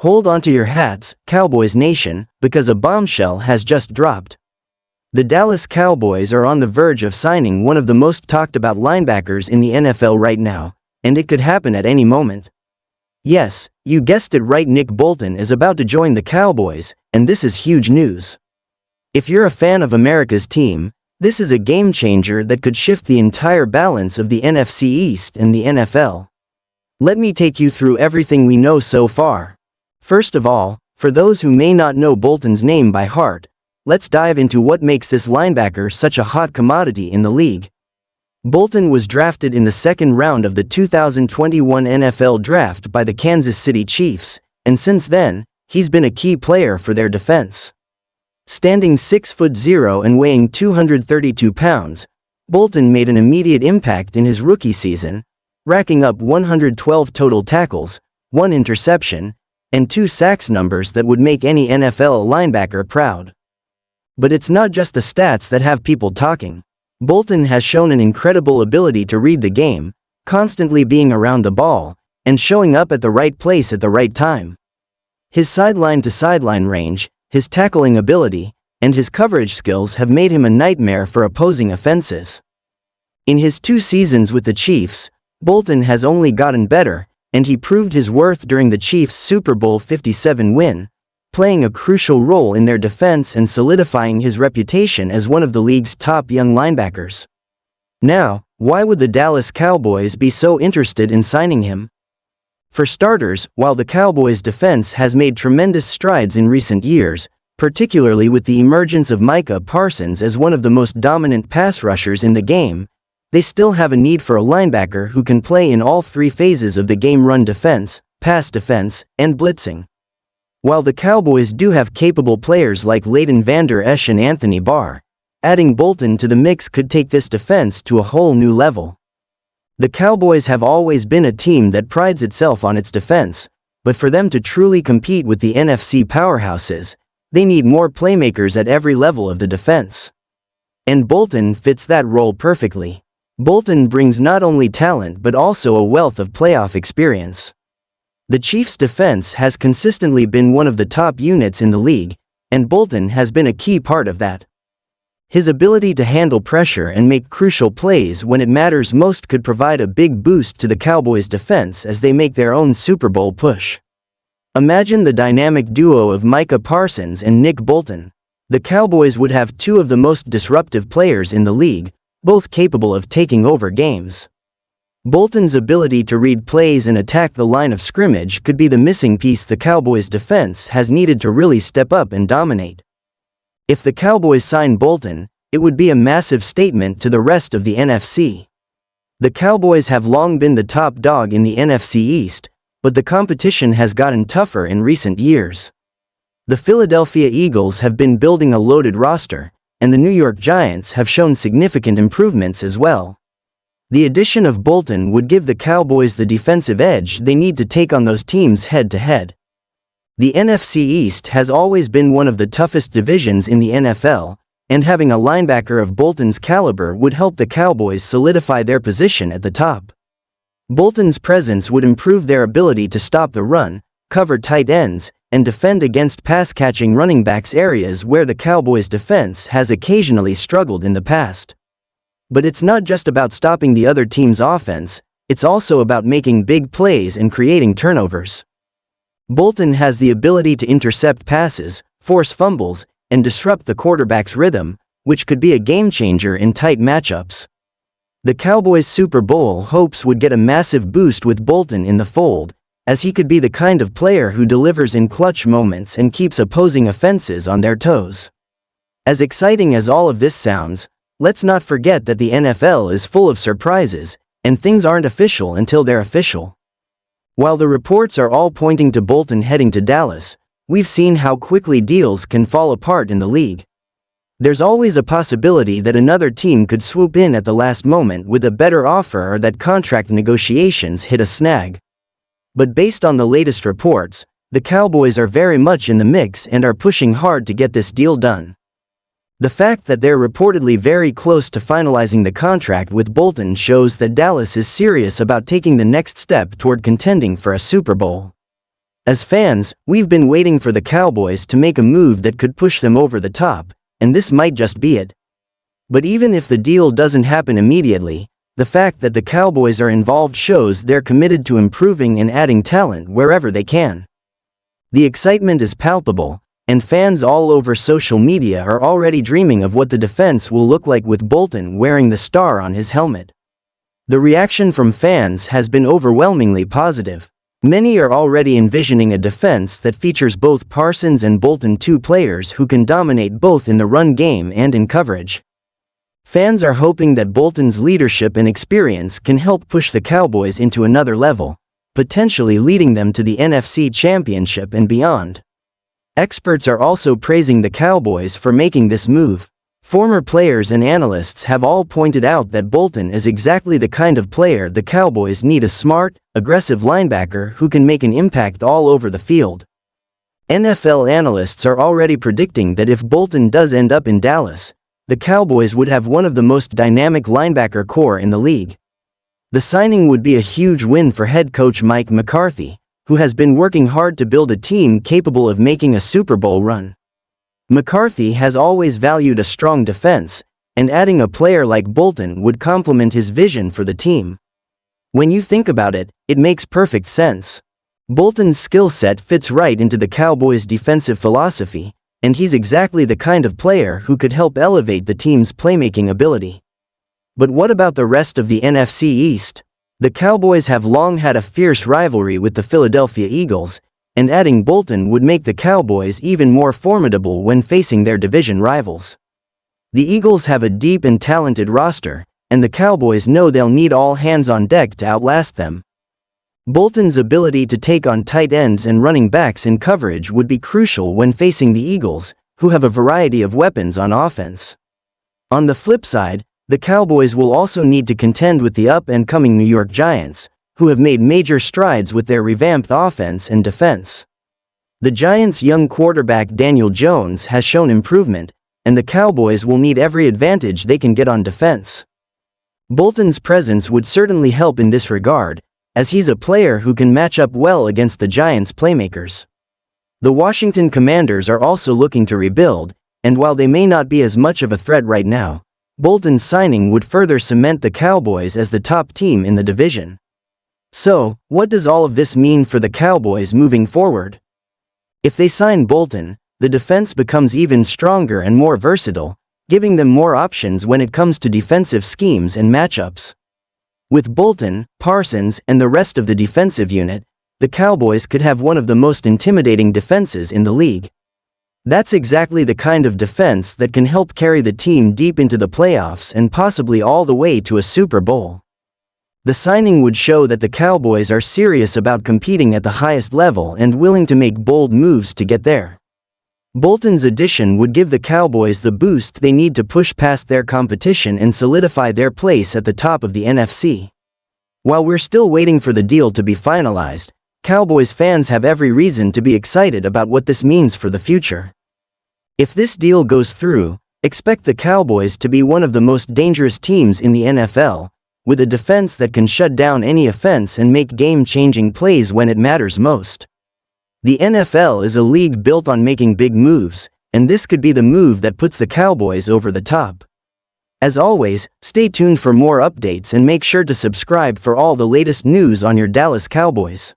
Hold onto your hats, Cowboys Nation, because a bombshell has just dropped. The Dallas Cowboys are on the verge of signing one of the most talked about linebackers in the NFL right now, and it could happen at any moment. Yes, you guessed it right, Nick Bolton is about to join the Cowboys, and this is huge news. If you're a fan of America's team, this is a game changer that could shift the entire balance of the NFC East and the NFL. Let me take you through everything we know so far. First of all, for those who may not know Bolton's name by heart, let's dive into what makes this linebacker such a hot commodity in the league. Bolton was drafted in the second round of the 2021 NFL Draft by the Kansas City Chiefs, and since then, he's been a key player for their defense. Standing 6'0" and weighing 232 pounds, Bolton made an immediate impact in his rookie season, racking up 112 total tackles, 1 interception, and 2 sacks, numbers that would make any NFL linebacker proud. But it's not just the stats that have people talking. Bolton has shown an incredible ability to read the game, constantly being around the ball, and showing up at the right place at the right time. His sideline-to-sideline range, his tackling ability, and his coverage skills have made him a nightmare for opposing offenses. In his 2 seasons with the Chiefs, Bolton has only gotten better, and he proved his worth during the Chiefs' Super Bowl 57 win, playing a crucial role in their defense and solidifying his reputation as one of the league's top young linebackers. Now, why would the Dallas Cowboys be so interested in signing him? For starters, while the Cowboys' defense has made tremendous strides in recent years, particularly with the emergence of Micah Parsons as one of the most dominant pass rushers in the game, they still have a need for a linebacker who can play in all 3 phases of the game: run defense, pass defense, and blitzing. While the Cowboys do have capable players like Leighton Vander Esch and Anthony Barr, adding Bolton to the mix could take this defense to a whole new level. The Cowboys have always been a team that prides itself on its defense, but for them to truly compete with the NFC powerhouses, they need more playmakers at every level of the defense. And Bolton fits that role perfectly. Bolton brings not only talent but also a wealth of playoff experience. The Chiefs' defense has consistently been one of the top units in the league, and Bolton has been a key part of that. His ability to handle pressure and make crucial plays when it matters most could provide a big boost to the Cowboys' defense as they make their own Super Bowl push. Imagine the dynamic duo of Micah Parsons and Nick Bolton. The Cowboys would have 2 of the most disruptive players in the league, both capable of taking over games. Bolton's ability to read plays and attack the line of scrimmage could be the missing piece the Cowboys' defense has needed to really step up and dominate. If the Cowboys sign Bolton, it would be a massive statement to the rest of the NFC. The Cowboys have long been the top dog in the NFC East, but the competition has gotten tougher in recent years. The Philadelphia Eagles have been building a loaded roster, and the New York Giants have shown significant improvements as well. The addition of Bolton would give the Cowboys the defensive edge they need to take on those teams head-to-head. The NFC East has always been one of the toughest divisions in the NFL, and having a linebacker of Bolton's caliber would help the Cowboys solidify their position at the top. Bolton's presence would improve their ability to stop the run, cover tight ends, and defend against pass-catching running backs, areas where the Cowboys' defense has occasionally struggled in the past. But it's not just about stopping the other team's offense, it's also about making big plays and creating turnovers. Bolton has the ability to intercept passes, force fumbles, and disrupt the quarterback's rhythm, which could be a game-changer in tight matchups. The Cowboys' Super Bowl hopes would get a massive boost with Bolton in the fold, as he could be the kind of player who delivers in clutch moments and keeps opposing offenses on their toes. As exciting as all of this sounds, let's not forget that the NFL is full of surprises, and things aren't official until they're official. While the reports are all pointing to Bolton heading to Dallas, we've seen how quickly deals can fall apart in the league. There's always a possibility that another team could swoop in at the last moment with a better offer, or that contract negotiations hit a snag. But based on the latest reports, the Cowboys are very much in the mix and are pushing hard to get this deal done. The fact that they're reportedly very close to finalizing the contract with Bolton shows that Dallas is serious about taking the next step toward contending for a Super Bowl. As fans, we've been waiting for the Cowboys to make a move that could push them over the top, and this might just be it. But even if the deal doesn't happen immediately, the fact that the Cowboys are involved shows they're committed to improving and adding talent wherever they can. The excitement is palpable, and fans all over social media are already dreaming of what the defense will look like with Bolton wearing the star on his helmet. The reaction from fans has been overwhelmingly positive. Many are already envisioning a defense that features both Parsons and Bolton, two players who can dominate both in the run game and in coverage. Fans are hoping that Bolton's leadership and experience can help push the Cowboys into another level, potentially leading them to the NFC Championship and beyond. Experts are also praising the Cowboys for making this move. Former players and analysts have all pointed out that Bolton is exactly the kind of player the Cowboys need: a smart, aggressive linebacker who can make an impact all over the field. NFL analysts are already predicting that if Bolton does end up in Dallas, the Cowboys would have one of the most dynamic linebacker corps in the league. The signing would be a huge win for head coach Mike McCarthy, who has been working hard to build a team capable of making a Super Bowl run. McCarthy has always valued a strong defense, and adding a player like Bolton would complement his vision for the team. When you think about it, it makes perfect sense. Bolton's skill set fits right into the Cowboys' defensive philosophy, and he's exactly the kind of player who could help elevate the team's playmaking ability. But what about the rest of the NFC East? The Cowboys have long had a fierce rivalry with the Philadelphia Eagles, and adding Bolton would make the Cowboys even more formidable when facing their division rivals. The Eagles have a deep and talented roster, and the Cowboys know they'll need all hands on deck to outlast them. Bolton's ability to take on tight ends and running backs in coverage would be crucial when facing the Eagles, who have a variety of weapons on offense. On the flip side, the Cowboys will also need to contend with the up-and-coming New York Giants, who have made major strides with their revamped offense and defense. The Giants' young quarterback Daniel Jones has shown improvement, and the Cowboys will need every advantage they can get on defense. Bolton's presence would certainly help in this regard, as he's a player who can match up well against the Giants' playmakers. The Washington Commanders are also looking to rebuild, and while they may not be as much of a threat right now, Bolton's signing would further cement the Cowboys as the top team in the division. So, what does all of this mean for the Cowboys moving forward? If they sign Bolton, the defense becomes even stronger and more versatile, giving them more options when it comes to defensive schemes and matchups. With Bolton, Parsons, and the rest of the defensive unit, the Cowboys could have one of the most intimidating defenses in the league. That's exactly the kind of defense that can help carry the team deep into the playoffs and possibly all the way to a Super Bowl. The signing would show that the Cowboys are serious about competing at the highest level and willing to make bold moves to get there. Bolton's addition would give the Cowboys the boost they need to push past their competition and solidify their place at the top of the NFC. While we're still waiting for the deal to be finalized, Cowboys fans have every reason to be excited about what this means for the future. If this deal goes through, expect the Cowboys to be one of the most dangerous teams in the NFL, with a defense that can shut down any offense and make game-changing plays when it matters most. The NFL is a league built on making big moves, and this could be the move that puts the Cowboys over the top. As always, stay tuned for more updates and make sure to subscribe for all the latest news on your Dallas Cowboys.